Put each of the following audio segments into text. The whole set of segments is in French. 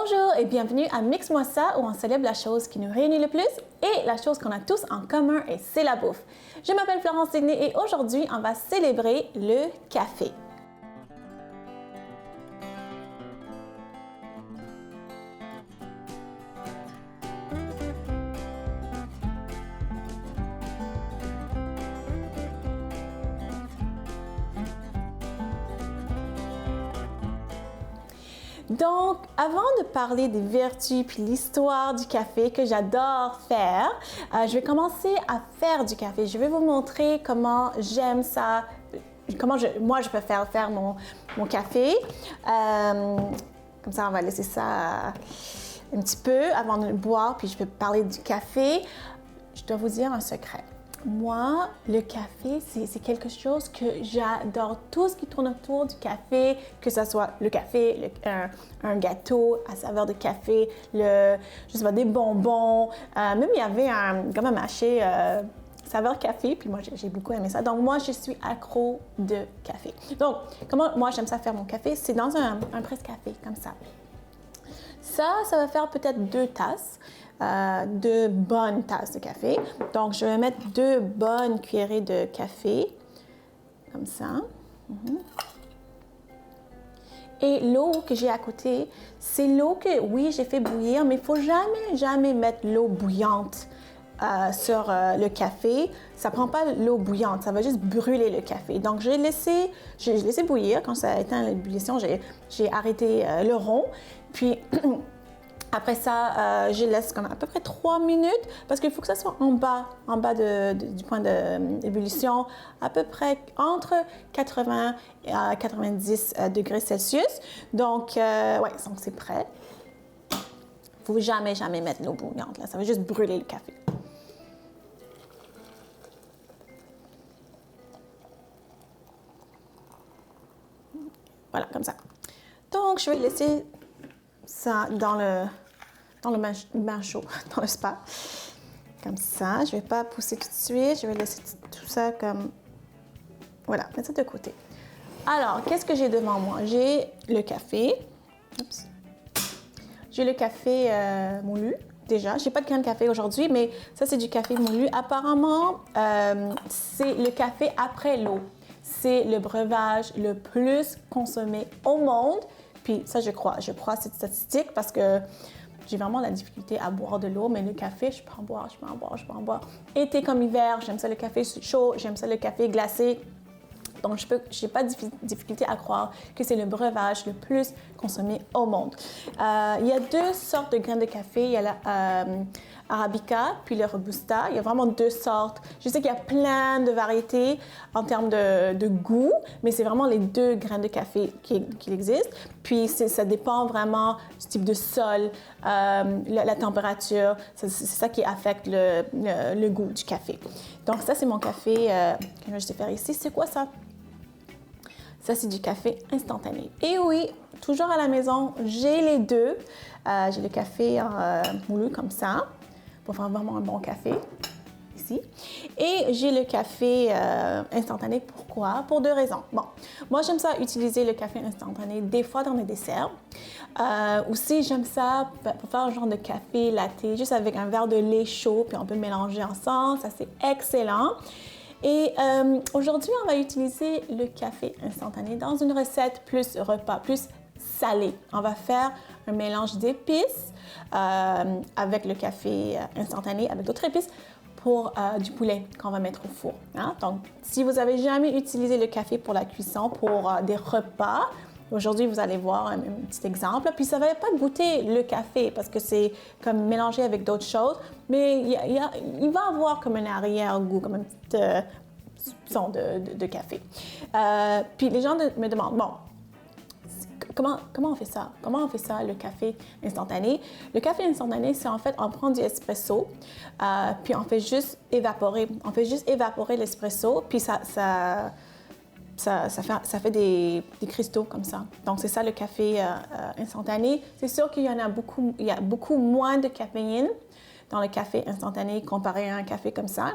Bonjour et bienvenue à Mix-moi ça où on célèbre la chose qui nous réunit le plus et la chose qu'on a tous en commun et c'est la bouffe. Je m'appelle Florence Sidney et aujourd'hui on va célébrer le café. Donc, avant de parler des vertus puis l'histoire du café que j'adore faire, je vais commencer à faire du café. Je vais vous montrer comment j'aime ça, comment moi je peux faire mon café. Comme ça, on va laisser ça un petit peu avant de le boire, puis je vais parler du café. Je dois vous dire un secret. Moi, le café, c'est quelque chose que j'adore. Tout ce qui tourne autour du café, que ce soit le café, un gâteau à saveur de café, je sais pas, des bonbons. Même il y avait un mâché saveur café, puis moi, j'ai beaucoup aimé ça. Donc, moi, je suis accro de café. Donc, comment moi, j'aime ça faire mon café? C'est dans un presse-café, comme ça. Ça va faire peut-être 2 tasses. 2 bonnes tasses de café. Donc, je vais mettre 2 bonnes cuillerées de café, comme ça. Et l'eau que j'ai à côté, c'est l'eau que, oui, j'ai fait bouillir, mais il ne faut jamais mettre l'eau bouillante sur le café. Ça ne prend pas l'eau bouillante, ça va juste brûler le café. Donc, j'ai laissé bouillir. Quand ça a éteint l'ébullition, j'ai arrêté le rond. Puis, après ça, je laisse comme à peu près 3 minutes parce qu'il faut que ça soit en bas du point d'ébullition, à peu près entre 80 et 90 degrés Celsius. Donc, donc c'est prêt. Il ne faut jamais mettre l'eau bouillante, là. Ça va juste brûler le café. Voilà, comme ça. Donc, je vais laisser ça dans le bain chaud, dans le spa. Comme ça, je ne vais pas pousser tout de suite, je vais laisser tout ça comme... Voilà, mettre ça de côté. Alors, qu'est-ce que j'ai devant moi? J'ai le café. Oups. J'ai le café moulu, déjà. Je n'ai pas de grain de café aujourd'hui, mais ça, c'est du café moulu. Apparemment, c'est le café après l'eau. C'est le breuvage le plus consommé au monde. Puis ça, je crois cette statistique parce que j'ai vraiment la difficulté à boire de l'eau, mais le café, je peux en boire. Été comme hiver, j'aime ça le café chaud, j'aime ça le café glacé. Donc, je n'ai pas de difficulté à croire que c'est le breuvage le plus consommé au monde. Il y a 2 sortes de grains de café. Il y a la Arabica, puis le Robusta. Il y a vraiment 2 sortes. Je sais qu'il y a plein de variétés en termes de goût, mais c'est vraiment les 2 grains de café qui existent. Puis, ça dépend vraiment du type de sol, la température. C'est ça qui affecte le goût du café. Donc, ça, c'est mon café que je vais faire ici. C'est quoi ça? Ça, c'est du café instantané. Et oui, toujours à la maison, j'ai les 2. J'ai le café moulu comme ça, pour faire vraiment un bon café, ici. Et j'ai le café instantané. Pourquoi? Pour 2 raisons. Bon, moi, j'aime ça utiliser le café instantané des fois dans mes desserts. Aussi, j'aime ça pour faire un genre de café latte, juste avec un verre de lait chaud, puis on peut mélanger ensemble. Ça, c'est excellent. Et aujourd'hui, on va utiliser le café instantané dans une recette plus repas, plus salée. On va faire un mélange d'épices avec le café instantané, avec d'autres épices pour du poulet qu'on va mettre au four. Hein? Donc, si vous n'avez jamais utilisé le café pour la cuisson, pour des repas, aujourd'hui, vous allez voir un petit exemple. Puis, ça ne va pas goûter le café parce que c'est comme mélangé avec d'autres choses, mais il va avoir comme un arrière-goût, comme un petit soupçon de café. Puis, les gens me demandent, bon, comment on fait ça? Comment on fait ça, le café instantané? Le café instantané, c'est en fait, on prend du espresso, puis on fait juste évaporer. On fait juste évaporer l'espresso, puis ça fait des cristaux comme ça. Donc, c'est ça le café instantané. C'est sûr qu'il y a beaucoup moins de caféine dans le café instantané comparé à un café comme ça.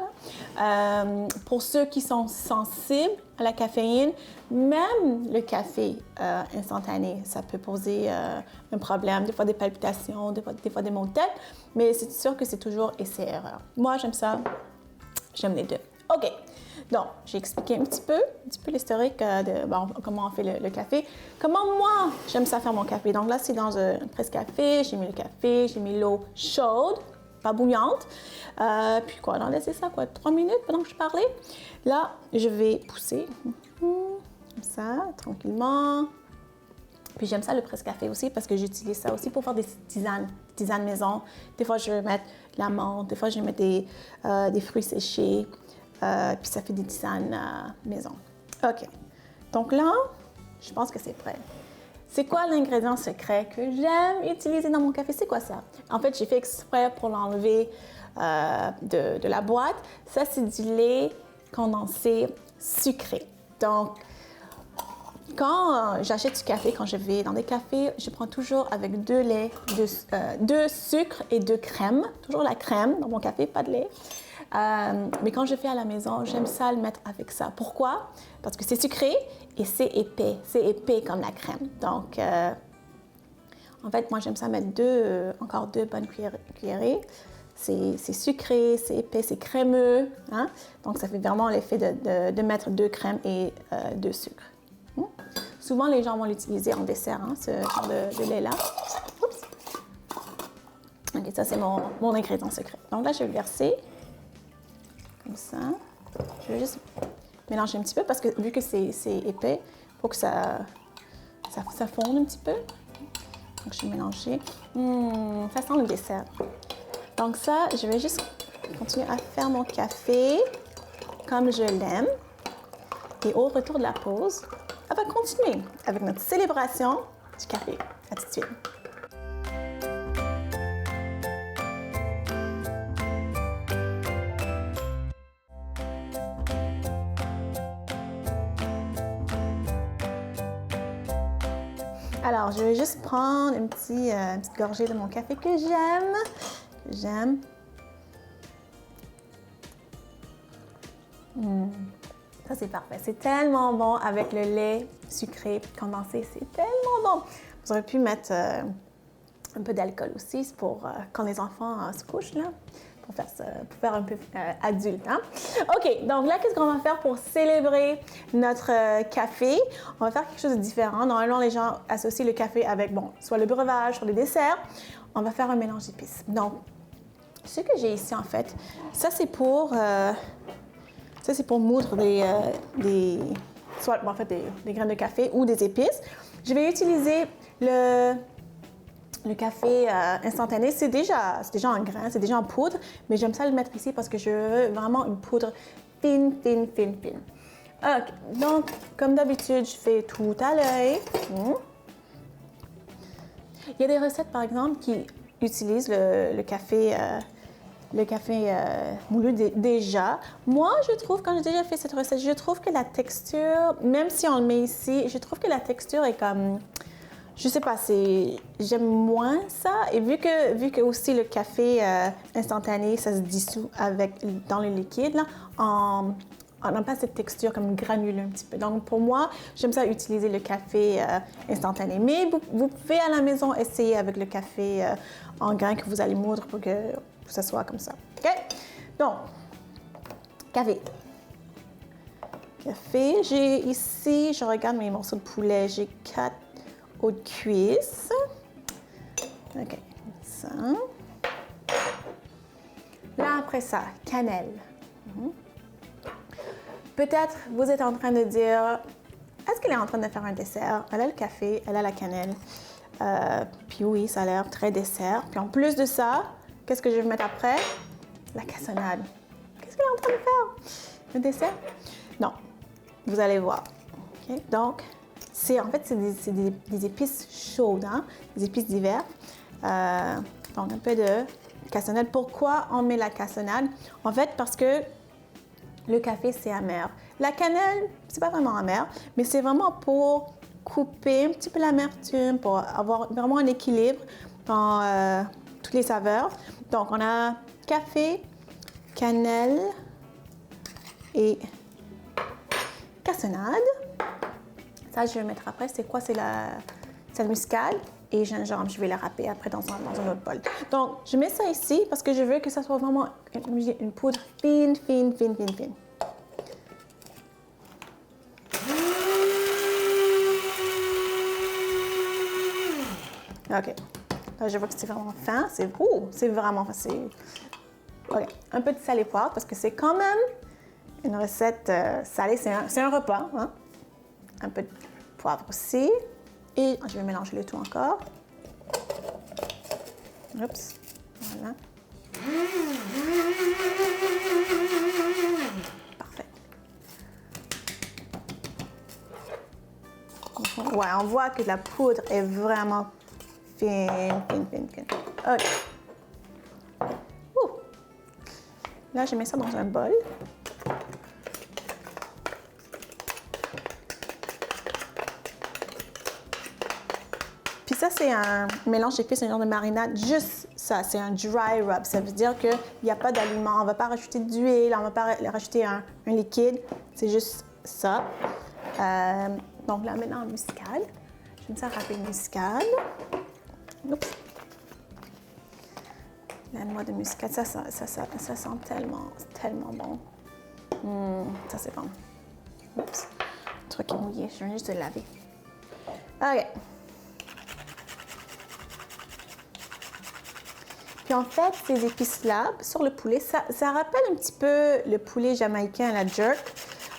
Pour ceux qui sont sensibles à la caféine, même le café instantané, ça peut poser un problème, des fois des palpitations, des fois des maux de tête, mais c'est sûr que c'est toujours essai-erreur. Moi, j'aime ça, j'aime les deux. OK. Donc, j'ai expliqué un petit peu l'historique de comment on fait le café. Comment moi, j'aime ça faire mon café. Donc là, c'est dans un presse-café. J'ai mis le café, j'ai mis l'eau chaude, pas bouillante. Puis quoi, on a laissé ça, 3 minutes pendant que je parlais. Là, je vais pousser, comme ça, tranquillement. Puis j'aime ça le presse-café aussi parce que j'utilise ça aussi pour faire des tisanes maison. Des fois, je vais mettre de la menthe, des fois, je vais mettre des fruits séchés. Puis ça fait des tisanes maison. OK. Donc là, je pense que c'est prêt. C'est quoi l'ingrédient secret que j'aime utiliser dans mon café? C'est quoi ça? En fait, j'ai fait exprès pour l'enlever de la boîte. Ça, c'est du lait condensé sucré. Donc, quand j'achète du café, quand je vais dans des cafés, je prends toujours avec 2 laits, 2 sucres et 2 crèmes. Toujours la crème dans mon café, pas de lait. Mais quand je fais à la maison, j'aime ça le mettre avec ça. Pourquoi? Parce que c'est sucré et c'est épais. C'est épais comme la crème. Donc, en fait, moi, j'aime ça mettre encore 2 bonnes cuillerées. C'est sucré, c'est épais, c'est crémeux. Hein? Donc, ça fait vraiment l'effet de mettre 2 crèmes et 2 sucres. Souvent, les gens vont l'utiliser en dessert, hein, ce genre de lait-là. Oups. OK, ça, c'est mon ingrédient secret. Donc là, je vais le verser. Comme ça. Je vais juste mélanger un petit peu parce que vu que c'est épais, il faut que ça fonde un petit peu. Donc, je vais mélanger. Ça sent le dessert. Donc ça, je vais juste continuer à faire mon café comme je l'aime. Et au retour de la pause, on va continuer avec notre célébration du café. À tout de suite. Alors, je vais juste prendre une petite gorgée de mon café que j'aime. Ça, c'est parfait. C'est tellement bon avec le lait sucré condensé. C'est tellement bon. Vous aurez pu mettre un peu d'alcool aussi pour quand les enfants se couchent, là, pour faire un peu adulte. Hein? OK, donc là, qu'est-ce qu'on va faire pour célébrer notre café? On va faire quelque chose de différent. Normalement, les gens associent le café avec, soit le breuvage, soit le dessert. On va faire un mélange d'épices. Donc, ce que j'ai ici, en fait, ça, c'est pour moudre des graines de café ou des épices. Je vais utiliser le café instantané. C'est déjà en grains, c'est déjà en poudre, mais j'aime ça le mettre ici parce que je veux vraiment une poudre fine. OK, donc, comme d'habitude, je fais tout à l'œil. Il y a des recettes, par exemple, qui utilisent le café moulu déjà. Moi, je trouve, quand j'ai déjà fait cette recette, je trouve que la texture, même si on le met ici, je trouve que la texture est comme, je sais pas, j'aime moins ça. Et vu que aussi le café instantané, ça se dissout dans le liquide, là, on n'a pas cette texture comme granuleux un petit peu. Donc, pour moi, j'aime ça utiliser le café instantané. Mais vous pouvez à la maison essayer avec le café en grains que vous allez moudre pour que ça soit comme ça. OK? Donc, café. J'ai ici, je regarde mes morceaux de poulet, j'ai 4 os de cuisse. OK, ça. Là, après ça, cannelle. Peut-être vous êtes en train de dire, est-ce qu'elle est en train de faire un dessert? Elle a le café, elle a la cannelle. Puis oui, ça a l'air très dessert. Puis en plus de ça, qu'est-ce que je vais mettre après? La cassonade. Qu'est-ce qu'elle est en train de faire? Le dessert? Non. Vous allez voir. Okay? Donc, c'est des épices chaudes, hein? Des épices d'hiver. Donc, un peu de cassonade. Pourquoi on met la cassonade? En fait, parce que le café, c'est amer. La cannelle, c'est pas vraiment amer, mais c'est vraiment pour couper un petit peu l'amertume, pour avoir vraiment un équilibre dans toutes les saveurs. Donc, on a café, cannelle et cassonade. Ça, je vais mettre après. C'est quoi? C'est la muscade et gingembre. Je vais la râper après dans un autre bol. Donc, je mets ça ici parce que je veux que ça soit vraiment une poudre fine. OK. Là, je vois que c'est vraiment fin. C'est vraiment facile. OK. Un peu de sel et poivre parce que c'est quand même une recette salée. C'est un repas. Hein? Un peu de poivre aussi. Et je vais mélanger le tout encore. Oups. Voilà. Parfait. Ouais, on voit que la poudre est vraiment fine. OK. Ouh. Là, je mets ça dans un bol. Puis ça, c'est un mélange d'épices, un genre de marinade. Juste ça, c'est un dry rub. Ça veut dire qu'il n'y a pas d'aliment. On ne va pas rajouter d'huile, on ne va pas rajouter un liquide. C'est juste ça. Donc là, maintenant, muscade. J'aime ça râper une muscade. Oups. La noix de muscade, ça sent tellement bon. Ça, c'est bon. Oups. Le truc est mouillé. Je viens juste de le laver. OK. Puis en fait, ces épices-là, sur le poulet, ça rappelle un petit peu le poulet jamaïcain à la jerk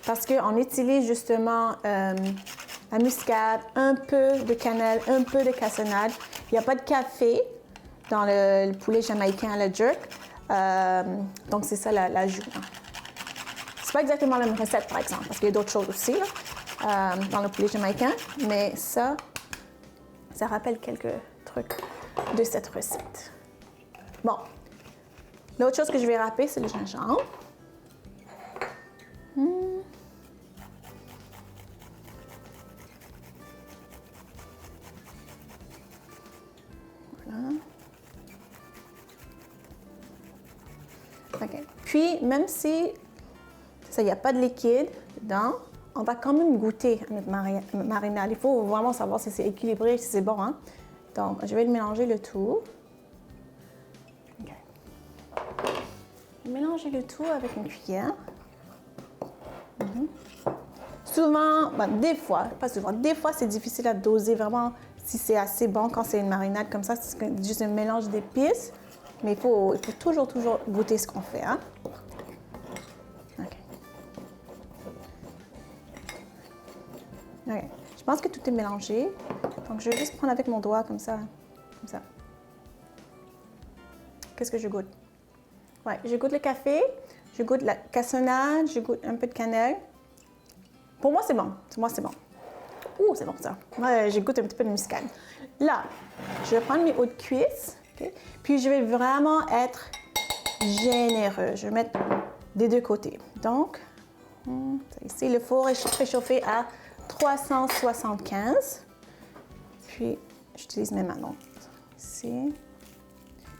parce qu'on utilise justement la muscade, un peu de cannelle, un peu de cassonade. Il n'y a pas de café dans le poulet jamaïcain à la jerk. Donc, c'est ça l'ajout. C'est pas exactement la même recette, par exemple, parce qu'il y a d'autres choses aussi là, dans le poulet jamaïcain. Mais ça rappelle quelques trucs de cette recette. Bon, l'autre chose que je vais râper, c'est le gingembre. Voilà. OK. Puis, même si il n'y a pas de liquide dedans, on va quand même goûter à notre marinade. Il faut vraiment savoir si c'est équilibré, si c'est bon. Hein? Donc, je vais mélanger le tout. Mélanger le tout avec une cuillère. Souvent, des fois, pas souvent, des fois c'est difficile à doser vraiment si c'est assez bon quand c'est une marinade comme ça, c'est juste un mélange d'épices. Mais il faut toujours goûter ce qu'on fait. Hein? OK. Je pense que tout est mélangé. Donc, je vais juste prendre avec mon doigt comme ça. Qu'est-ce que je goûte? Ouais, je goûte le café, je goûte la cassonade, je goûte un peu de cannelle. Pour moi, c'est bon. Ouh, c'est bon ça. Ouais, je goûte un petit peu de muscade. Là, je vais prendre mes hauts de cuisse. Okay? Puis, je vais vraiment être généreux. Je vais mettre des deux côtés. Donc, ici, le four est préchauffé à 375. Puis, j'utilise mes mains. Donc, ici.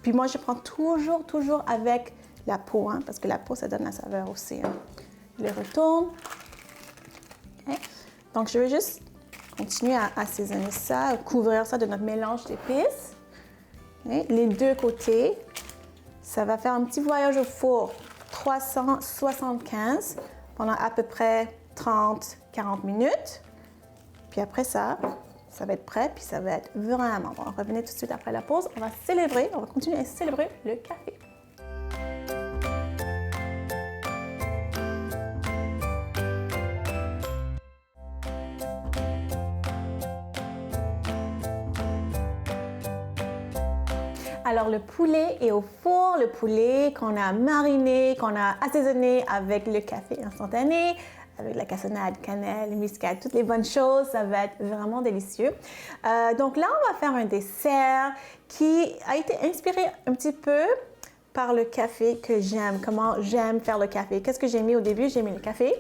Puis moi, je prends toujours avec la peau, hein, parce que la peau, ça donne la saveur aussi. Hein. Je le retourne. Okay. Donc, je vais juste continuer à assaisonner ça, à couvrir ça de notre mélange d'épices. Okay. Les deux côtés. Ça va faire un petit voyage au four 375 pendant à peu près 30-40 minutes. Puis après ça va être prêt, puis ça va être vraiment bon. Revenez tout de suite après la pause. On va continuer à célébrer le café. Alors, le poulet est au four, le poulet qu'on a mariné, qu'on a assaisonné avec le café instantané, avec la cassonade, cannelle, muscade, toutes les bonnes choses. Ça va être vraiment délicieux. Donc là, on va faire un dessert qui a été inspiré un petit peu par le café que j'aime, comment j'aime faire le café. Qu'est-ce que j'ai mis au début? J'ai mis le café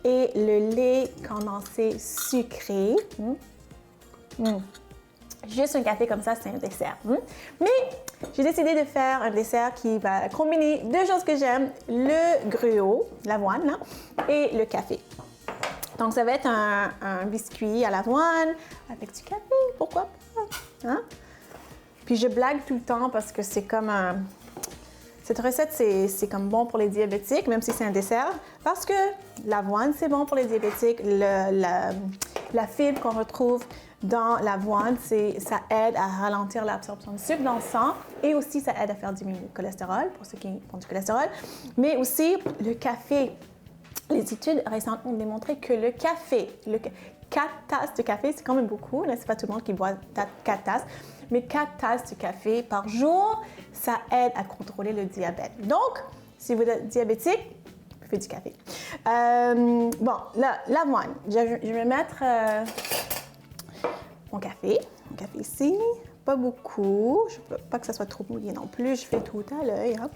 et le lait condensé sucré. Juste un café comme ça, c'est un dessert. Mais j'ai décidé de faire un dessert qui va combiner deux choses que j'aime, le gruau, l'avoine, là, et le café. Donc, ça va être un biscuit à l'avoine avec du café, pourquoi pas? Hein? Puis, je blague tout le temps parce que c'est comme un... Cette recette, c'est comme bon pour les diabétiques, même si c'est un dessert, parce que l'avoine, c'est bon pour les diabétiques. La fibre qu'on retrouve dans l'avoine, ça aide à ralentir l'absorption de sucre dans le sang et aussi ça aide à faire diminuer le cholestérol, pour ceux qui font du cholestérol. Mais aussi, le café. Les études récentes ont démontré que le café, 4 tasses de café, c'est quand même beaucoup, là, c'est pas tout le monde qui boit 4 tasses, mais 4 tasses de café par jour, ça aide à contrôler le diabète. Donc, si vous êtes diabétique, buvez du café. Bon, là, l'avoine, je vais mettre mon café ici, pas beaucoup, je veux pas que ça soit trop mouillé non plus, je fais tout à l'œil, hein.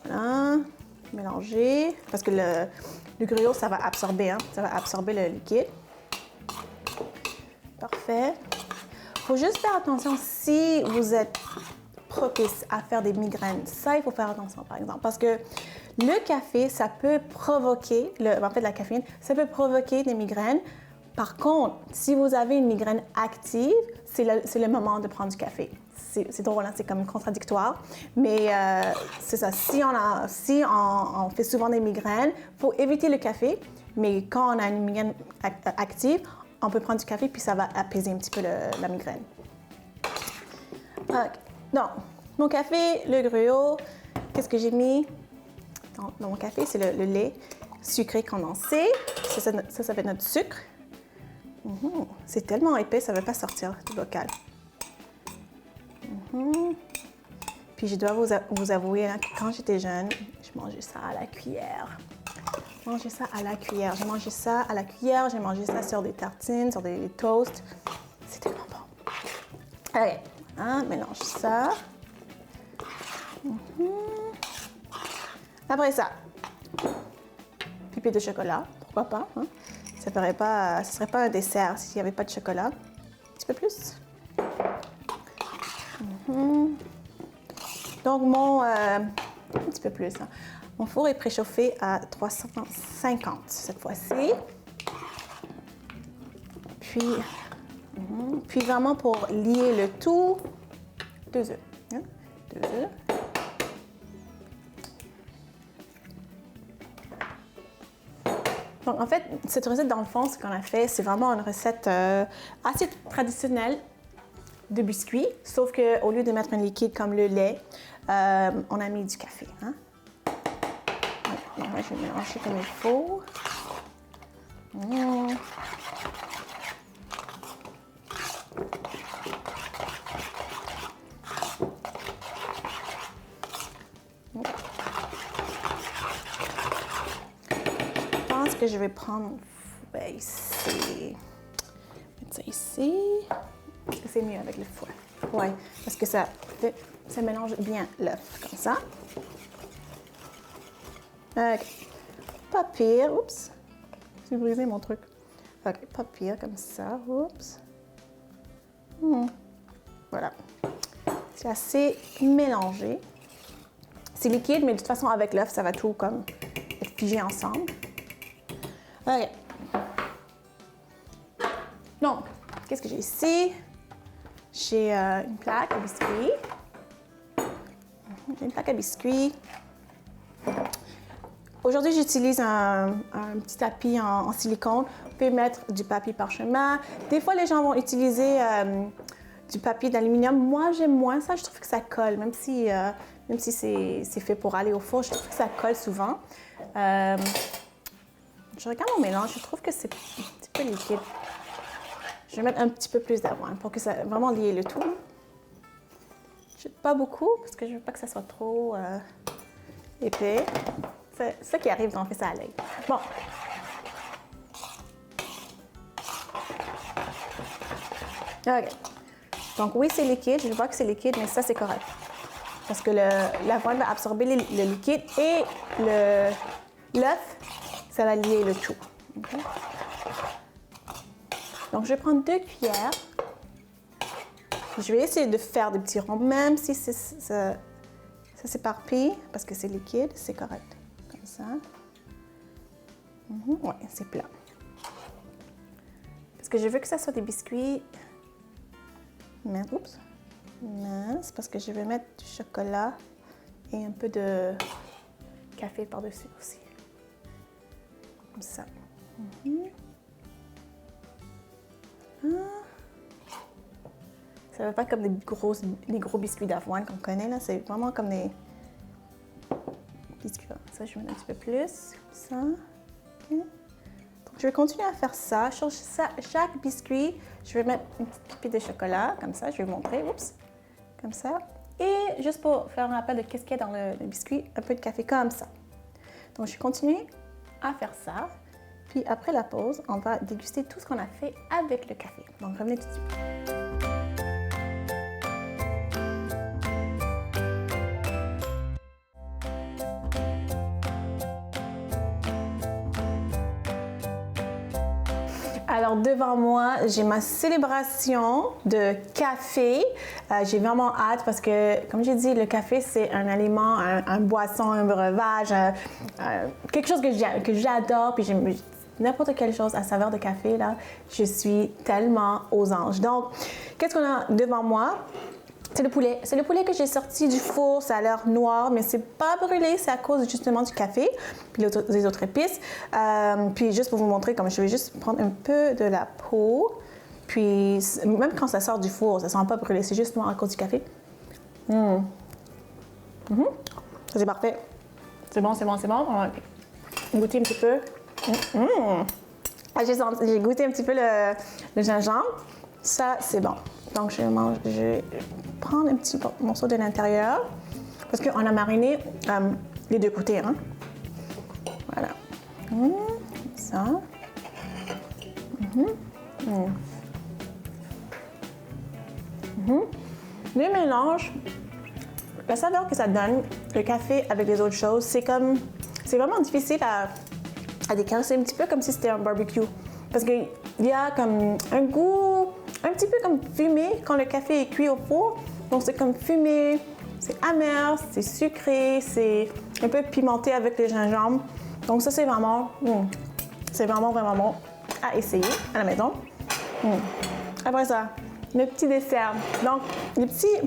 Voilà. Mélanger, parce que le gruau, ça va absorber, hein? Ça va absorber le liquide. Parfait. Il faut juste faire attention si vous êtes propice à faire des migraines. Ça, il faut faire attention, par exemple, parce que le café, ça peut provoquer, en fait, la caféine, ça peut provoquer des migraines. Par contre, si vous avez une migraine active, c'est le moment de prendre du café. C'est drôle, hein? C'est comme contradictoire, mais c'est ça. Si on fait souvent des migraines, il faut éviter le café, mais quand on a une migraine active, on peut prendre du café puis ça va apaiser un petit peu la migraine. Okay. Donc, mon café, le gruau, qu'est-ce que j'ai mis dans mon café? C'est le lait sucré condensé. Ça va être notre sucre. C'est tellement épais, ça ne veut pas sortir du bocal. Puis je dois vous avouer, hein, que quand j'étais jeune, je mangeais ça à la cuillère. J'ai mangé ça à la cuillère, j'ai mangé ça sur des tartines, sur des toasts. C'est tellement bon. Allez, hein, mélange ça. Après ça, pipi de chocolat, pourquoi pas, hein? Ce serait pas un dessert s'il n'y avait pas de chocolat. Un petit peu plus. Donc, un petit peu plus. Hein. Mon four est préchauffé à 350 cette fois-ci. Puis vraiment pour lier le tout, 2 œufs. Hein? 2 œufs. Donc, en fait, cette recette, dans le fond, ce qu'on a fait, c'est vraiment une recette assez traditionnelle de biscuits, sauf qu'au lieu de mettre un liquide comme le lait, on a mis du café. Hein? Ouais, je vais mélanger comme il faut. Je pense que je vais prendre ici. Mettre ça ici. Est-ce que c'est mieux avec le fouet? Oui, parce que ça mélange bien l'œuf, comme ça. OK. Pas pire. Oups. J'ai brisé mon truc. OK, pas pire, comme ça. Oups. Voilà. C'est assez mélangé. C'est liquide, mais de toute façon, avec l'œuf, ça va tout comme être figé ensemble. OK. Donc, qu'est-ce que j'ai ici? J'ai une plaque à biscuits. J'ai une plaque à biscuits. Aujourd'hui, j'utilise un petit tapis en silicone. Vous pouvez mettre du papier parchemin. Des fois, les gens vont utiliser du papier d'aluminium. Moi, j'aime moins ça. Je trouve que ça colle, même si c'est fait pour aller au four. Je trouve que ça colle souvent. Je regarde mon mélange. Je trouve que c'est un petit peu liquide. Je vais mettre un petit peu plus d'avoine pour que ça vraiment lier le tout. Pas beaucoup, parce que je ne veux pas que ça soit trop épais. C'est ça qui arrive quand on fait ça à l'œil. Bon. OK. Donc oui, c'est liquide. Je vois que c'est liquide, mais ça, c'est correct. Parce que l'avoine va absorber le liquide et l'œuf, ça va lier le tout. Okay? Donc, je vais prendre 2 cuillères. Puis je vais essayer de faire des petits ronds, même si ça s'éparpille, parce que c'est liquide, c'est correct. Comme ça. Oui, c'est plat. Parce que je veux que ça soit des biscuits minces, parce que je vais mettre du chocolat et un peu de café par-dessus aussi. Comme ça. Ça ne va pas comme des gros biscuits d'avoine qu'on connaît, là. C'est vraiment comme des biscuits. Ça, je vais mettre un petit peu plus, comme ça. Okay. Donc, je vais continuer à faire ça. Sur chaque biscuit, je vais mettre une petite pipette de chocolat, comme ça. Je vais vous montrer, oups, comme ça. Et juste pour faire un rappel de qu'est-ce qu'il y a dans le biscuit, un peu de café comme ça. Donc, je vais continuer à faire ça. Puis après la pause, on va déguster tout ce qu'on a fait avec le café. Donc, revenez tout de suite. Alors, devant moi, j'ai ma célébration de café. J'ai vraiment hâte parce que, comme j'ai dit, le café, c'est un aliment, un boisson, un breuvage, quelque chose que j'adore. Puis j'aime n'importe quelle chose à saveur de café, là, je suis tellement aux anges. Donc, qu'est-ce qu'on a devant moi? C'est le poulet. C'est le poulet que j'ai sorti du four. Ça a l'air noir, mais c'est pas brûlé. C'est à cause justement du café, puis les autres épices. Puis juste pour vous montrer, comme je vais juste prendre un peu de la peau. Puis même quand ça sort du four, ça sent pas brûlé. C'est juste noir à cause du café. Ça, c'est parfait. C'est bon, c'est bon, c'est bon. On va goûter un petit peu. J'ai goûté un petit peu le gingembre. Ça, c'est bon. Donc, je vais prendre un petit morceau de l'intérieur parce qu'on a mariné les deux côtés. Hein? Voilà. Ça. Le mélange, la saveur que ça donne, le café avec les autres choses, c'est vraiment difficile à décrire. C'est un petit peu comme si c'était un barbecue. Parce qu'il y a comme un goût un petit peu comme fumé quand le café est cuit au four. Donc c'est comme fumé, c'est amer, c'est sucré, c'est un peu pimenté avec le gingembre. Donc ça c'est vraiment bon à essayer à la maison. Après ça, le petit dessert. Donc les petites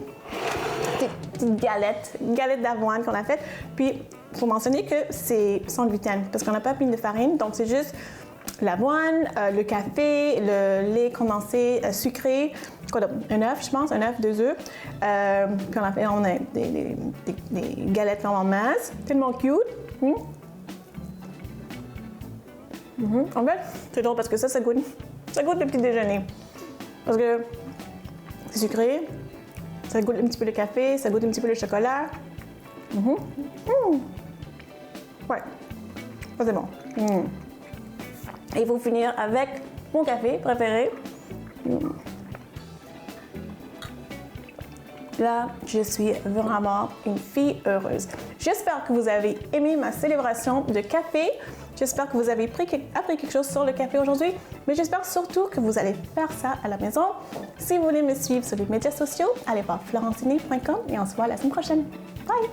galettes d'avoine qu'on a faites. Puis il faut mentionner que c'est sans gluten parce qu'on n'a pas mis de farine. Donc c'est juste l'avoine, le café, le lait condensé sucré, un œuf, je pense, un œuf, 2 œufs. Puis on a des galettes vraiment minces, tellement cute. En fait, c'est drôle parce que ça goûte le petit déjeuner. Parce que c'est sucré, ça goûte un petit peu le café, ça goûte un petit peu le chocolat. Ouais, ça c'est bon. Et il faut finir avec mon café préféré. Là, je suis vraiment une fille heureuse. J'espère que vous avez aimé ma célébration de café. J'espère que vous avez appris quelque chose sur le café aujourd'hui. Mais j'espère surtout que vous allez faire ça à la maison. Si vous voulez me suivre sur les médias sociaux, allez voir florentini.com et on se voit la semaine prochaine. Bye!